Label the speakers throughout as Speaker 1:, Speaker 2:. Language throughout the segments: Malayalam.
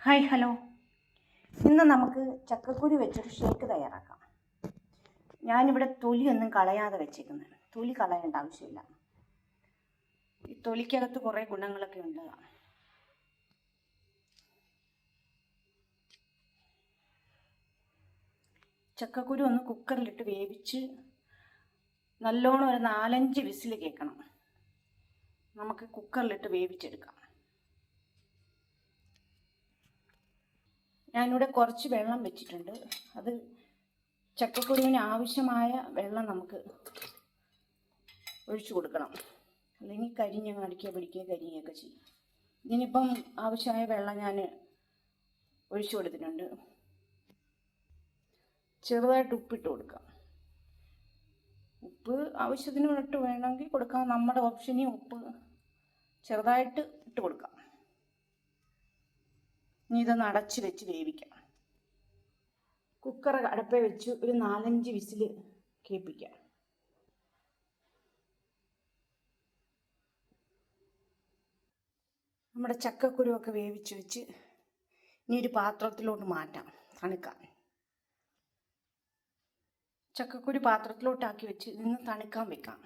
Speaker 1: Hi hello. ഇന്ന് നമുക്ക് ചക്കക്കുരു വെച്ചൊരു ഷേക്ക് തയ്യാറാക്കാം. ഞാനിവിടെ തൊലിയൊന്നും കളയാതെ വെച്ചേക്കുന്നത്. തൊലി കളയേണ്ട ആവശ്യമില്ല. ഈ തൊലിക്കകത്ത് കുറേ ഗുണങ്ങളൊക്കെ ഉണ്ട്. ചക്കക്കുരു ഒന്ന് കുക്കറിലിട്ട് വേവിച്ച് നല്ലോണം ഒരു 4-5 വിസിൽ കേൾക്കണം. നമുക്ക് കുക്കറിലിട്ട് വേവിച്ചെടുക്കാം. ഞാനിവിടെ കുറച്ച് വെള്ളം വെച്ചിട്ടുണ്ട്. അത് ചക്കക്കുരുവിന് ആവശ്യമായ വെള്ളം നമുക്ക് ഒഴിച്ചു കൊടുക്കണം. അല്ലെങ്കിൽ കരിഞ്ഞ് കരിയുകയൊക്കെ ചെയ്യും. ഇതിനിപ്പം ആവശ്യമായ വെള്ളം ഞാൻ ഒഴിച്ചു കൊടുത്തിട്ടുണ്ട്. ചെറുതായിട്ട് ഉപ്പിട്ട് കൊടുക്കാം. ഉപ്പ് ആവശ്യത്തിന് ഇട്ട് വേണമെങ്കിൽ കൊടുക്കാം. നമ്മുടെ ഓപ്ഷനിൽ ഉപ്പ് ചെറുതായിട്ട് ഇട്ട് കൊടുക്കാം. ഇനി ഇതൊന്ന് അടച്ച് വെച്ച് വേവിക്കാം. കുക്കർ അടുപ്പേ വെച്ച് ഒരു 4-5 വിസിൽ കേൾപ്പിക്കാം. നമ്മുടെ ചക്കക്കുരുവൊക്കെ വേവിച്ച് വെച്ച് ഇനി ഒരു പാത്രത്തിലോട്ട് മാറ്റാം തണുക്കാൻ. ചക്കക്കുരു പാത്രത്തിലോട്ടാക്കി വെച്ച് നിന്ന് തണുക്കാൻ വെക്കാം.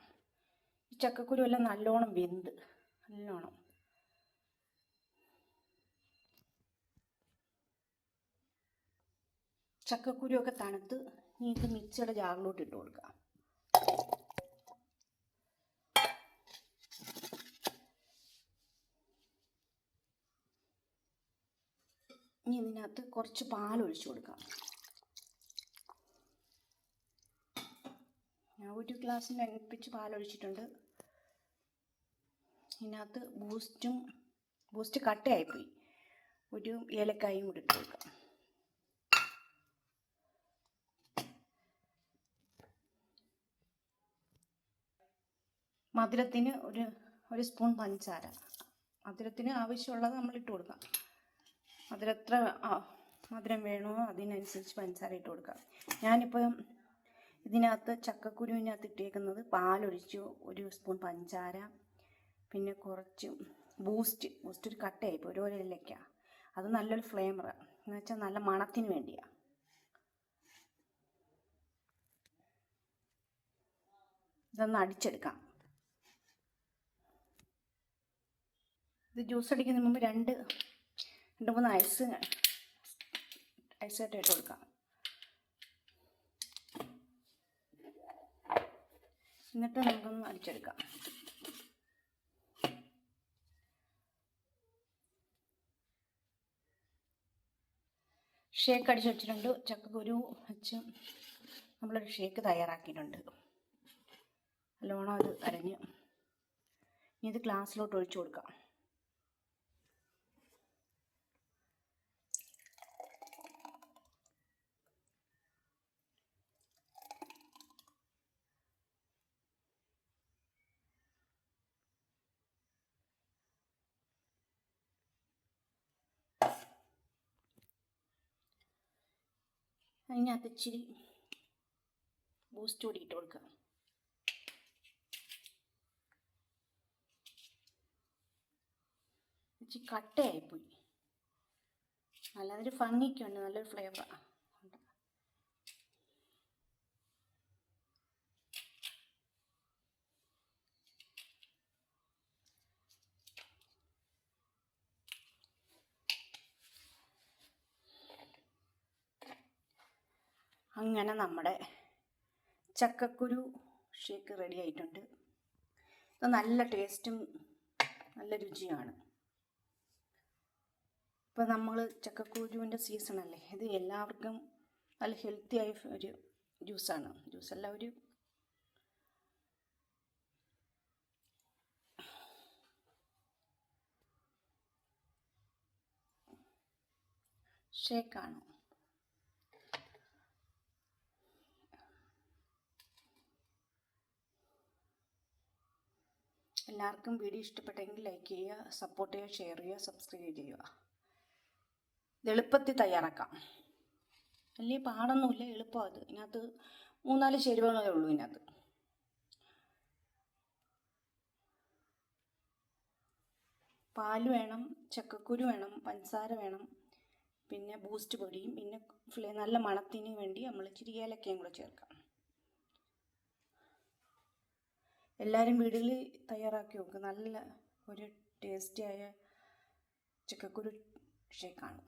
Speaker 1: ഈ ചക്കക്കുരു എല്ലാം നല്ലോണം വെന്ത് നല്ലോണം ചക്കക്കുരുവൊക്കെ തണുത്ത് ഇനി ഇത് മിക്സിയുടെ ജാറിലോട്ട് ഇട്ട് കൊടുക്കാം. ഇനി ഇതിനകത്ത് കുറച്ച് പാലൊഴിച്ചു കൊടുക്കാം. ഞാൻ ഒരു ഗ്ലാസ്സിന് അടുപ്പിച്ച് പാലൊഴിച്ചിട്ടുണ്ട്. ഇതിനകത്ത് ബൂസ്റ്റ് കട്ടയായിപ്പോയി. ഒരു ഏലക്കായും കൂടി ഇട്ട് കൊടുക്കാം. മധുരത്തിന് ഒരു സ്പൂൺ പഞ്ചസാര. മധുരത്തിന് ആവശ്യമുള്ളത് നമ്മൾ ഇട്ട് കൊടുക്കാം. എത്ര മധുരം വേണോ അതിനനുസരിച്ച് പഞ്ചസാര ഇട്ട് കൊടുക്കാം. ഞാനിപ്പോൾ ഇതിനകത്ത് ചക്കക്കുരുവിനകത്ത് ഇട്ടേക്കുന്നത് പാലൊഴിച്ചു, ഒരു സ്പൂൺ പഞ്ചസാര, പിന്നെ കുറച്ച് ബൂസ്റ്റ് ഒരു കട്ടയായിപ്പോൾ ഒരു ഏലക്ക. അത് നല്ലൊരു ഫ്ലേവറാണ്, എന്ന് വെച്ചാൽ നല്ല മണത്തിന് വേണ്ടിയാണ്. ഇതൊന്ന് അടിച്ചെടുക്കാം. ഇത് ജ്യൂസ് അടിക്കുന്നതിന് മുമ്പ് 2-3 ഐസായിട്ട് ഇട്ട് കൊടുക്കാം. എന്നിട്ട് നമുക്കൊന്ന് അടിച്ചെടുക്കാം. ഷേക്ക് അടിച്ച് വെച്ചിട്ടുണ്ട്. ചക്കക്കുരു വെച്ച് നമ്മളൊരു ഷേക്ക് തയ്യാറാക്കിയിട്ടുണ്ട്. നല്ലോണം അത് അരഞ്ഞ് ഇനി ഇത് ഗ്ലാസ്സിലോട്ട് ഒഴിച്ചു കൊടുക്കാം. അതിനകത്ത് ഇച്ചിരി ബൂസ്റ്റ് കൂടി ഇട്ട് കൊടുക്കുക. ഇച്ചിരി കട്ടയായിപ്പോയി. നല്ലൊരു ഭംഗിയൊക്കെ ഉണ്ട്, നല്ലൊരു ഫ്ലേവറാണ്. അങ്ങനെ നമ്മുടെ ചക്കക്കുരു ഷേക്ക് റെഡി ആയിട്ടുണ്ട്. ഇത് നല്ല ടേസ്റ്റും നല്ല രുചിയാണ്. ഇപ്പോൾ നമ്മൾ ചക്കക്കുരുവിൻ്റെ സീസണല്ലേ, ഇത് എല്ലാവർക്കും നല്ല ഹെൽത്തി ആയ ഒരു ജ്യൂസാണ്. ജ്യൂസല്ല, ഒരു ഷേക്കാണ്. എല്ലാവർക്കും വീഡിയോ ഇഷ്ടപ്പെട്ടെങ്കിൽ ലൈക്ക് ചെയ്യുക, സപ്പോർട്ട് ചെയ്യുക, ഷെയർ ചെയ്യുക, സബ്സ്ക്രൈബ് ചെയ്യുക. ഇത് എളുപ്പത്തിൽ തയ്യാറാക്കാം. വലിയ പാടൊന്നുമില്ല, എളുപ്പമാണ്. ഇത് ഇതിനകത്ത് 3-4 ചേരുവകളേ ഉള്ളൂ. ഇതിനകത്ത് പാൽ വേണം, ചക്കക്കുരു വേണം, പഞ്ചസാര വേണം, പിന്നെ ബൂസ്റ്റ് പൊടിയും, പിന്നെ നല്ല മണത്തിന് വേണ്ടി നമ്മൾ ഇച്ചിരി ഏലക്കയും കൂടെ ചേർക്കാം. എല്ലാവരും വീട്ടിൽ തയ്യാറാക്കി നോക്കുക. നല്ല ഒരു ടേസ്റ്റിയായ ചക്കക്കുരു ഷേക്കാണ്.